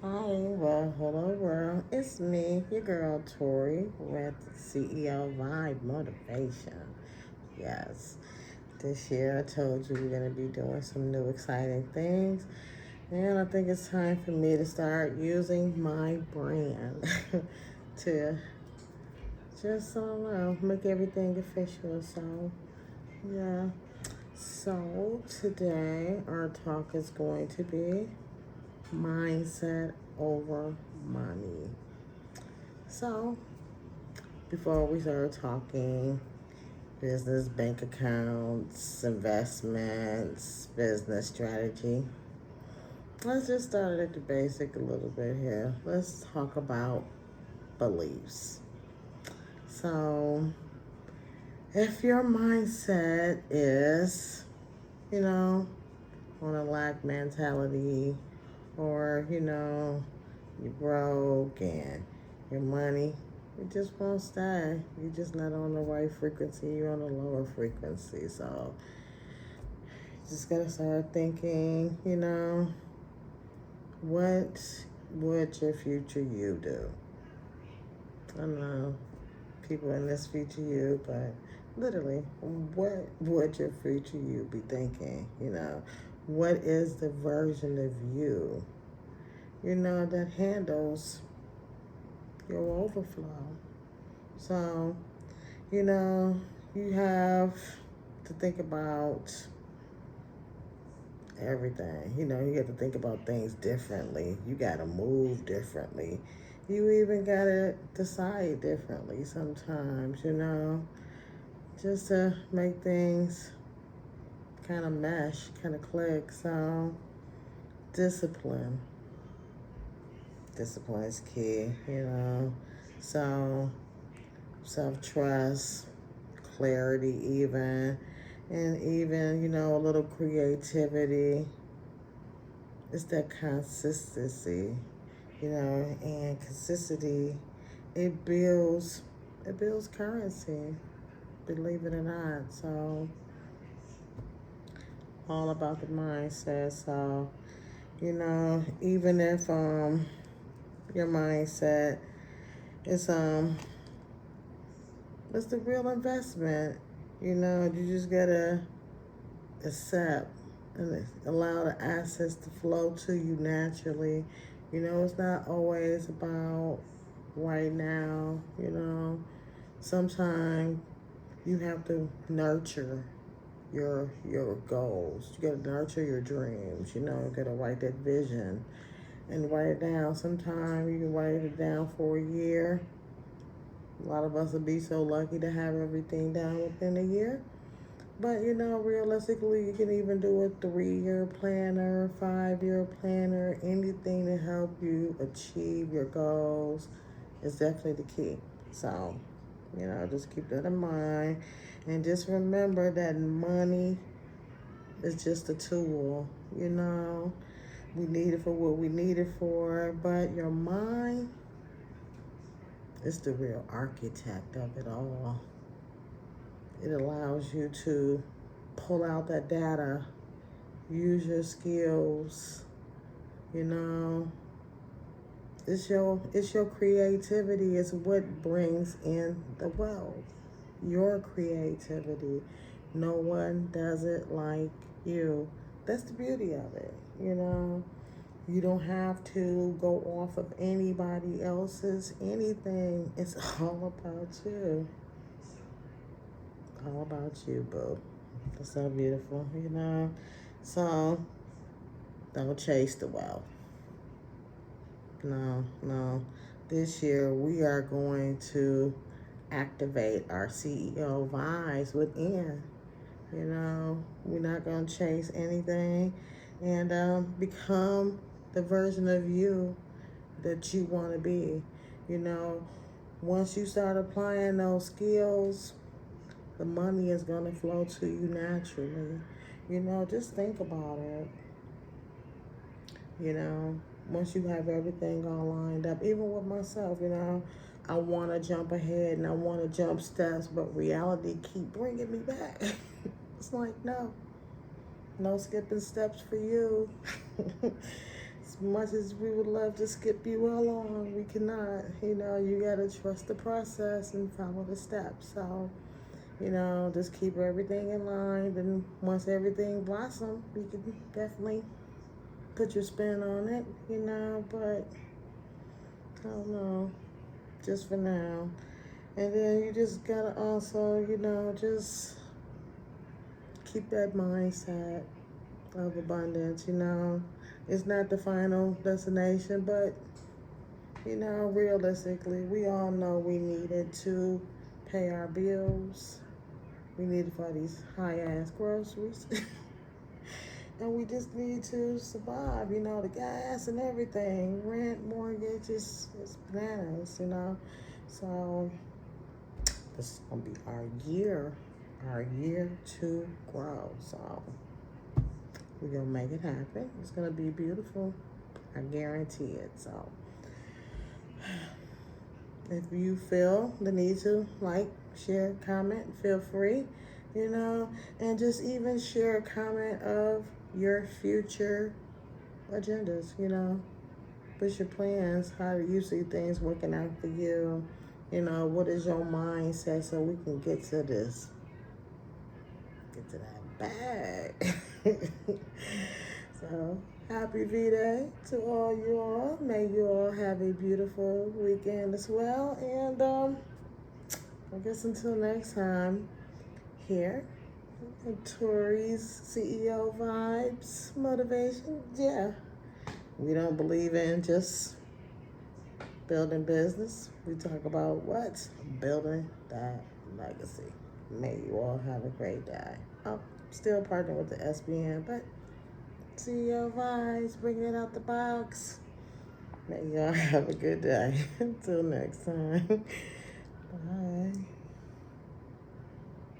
Hi, well, hello world. It's me, your girl Tori, with CEO Vibe Motivation. Yes, this year I told you we're going to be doing some new exciting things, and I think it's time for me to start using my brand to just, I don't know, make everything official. So, yeah. So, today our talk is going to be mindset over money. So, before we start talking business, bank accounts, investments, business strategy, let's just start at the basic a little bit here. Let's talk about beliefs. So, if your mindset is, you know, on a lack mentality, or, you broke and your money, it just won't stay. You're just not on the right frequency, you're on a lower frequency. So you just gotta start thinking, what would your future you do? I don't know people in this future you, but literally, what would your future you be thinking? What is the version of you, that handles your overflow? So, you know, you have to think about everything. You have to think about things differently. You got to move differently. You even got to decide differently sometimes, just to make things kind of mesh, kind of click. So, discipline. Discipline is key. So, self trust, clarity, and even, a little creativity. It's that consistency, and consistency, it builds it builds currency, believe it or not. So all about the mindset. So, even if your mindset is it's the real investment, you just gotta accept and allow the assets to flow to you naturally. It's not always about right now. Sometimes you have to nurture your goals. You gotta nurture your dreams. You gotta write that vision and write it down. Sometimes you can write it down for a year. A lot of us will be so lucky to have everything down within a year. But realistically, you can even do a 3-year planner, 5-year planner, anything to help you achieve your goals is definitely the key. So, just keep that in mind. And just remember that money is just a tool. We need it for what we need it for, but your mind is the real architect of it all. It allows you to pull out that data, use your skills. You know, it's your creativity is what brings in the wealth. Your creativity. No one does it like you. That's the beauty of it. You don't have to go off of anybody else's anything. It's all about you. All about you, boo. That's so beautiful. So don't chase the wealth. No, no. This year we are going to activate our CEO vibes within. We're not going to chase anything and become the version of you that you want to be. Once you start applying those skills, the money is going to flow to you naturally. Just think about it. Once you have everything all lined up, even with myself, I want to jump ahead and I want to jump steps, but reality keep bringing me back. It's like, no skipping steps for you. As much as we would love to skip you along, we cannot. You gotta trust the process and follow the steps. So, just keep everything in line. Then once everything blossoms, we can definitely put your spin on it, but I don't know, just for now. And then you just gotta also, just keep that mindset of abundance, It's not the final destination, but, realistically, we all know we need it to pay our bills. We need it for these high-ass groceries. And we just need to survive, the gas and everything. Rent, mortgage, it's bananas, So this is going to be our year to grow. So we're going to make it happen. It's going to be beautiful. I guarantee it. So if you feel the need to like, share, comment, feel free, and just even share a comment of your future agendas, what's your plans, how do you see things working out for you, what is your mindset so we can get to that bag. So happy V-Day to all you all. May you all have a beautiful weekend as well. And I guess until next time, here Tori's CEO Vibes Motivation. Yeah, we don't believe in just building business. We talk about what? Building that legacy. May you all have a great day. I'm still partnering with the SBN, but CEO Vibes, bringing it out the box. May y'all have a good day. Until next time. Bye.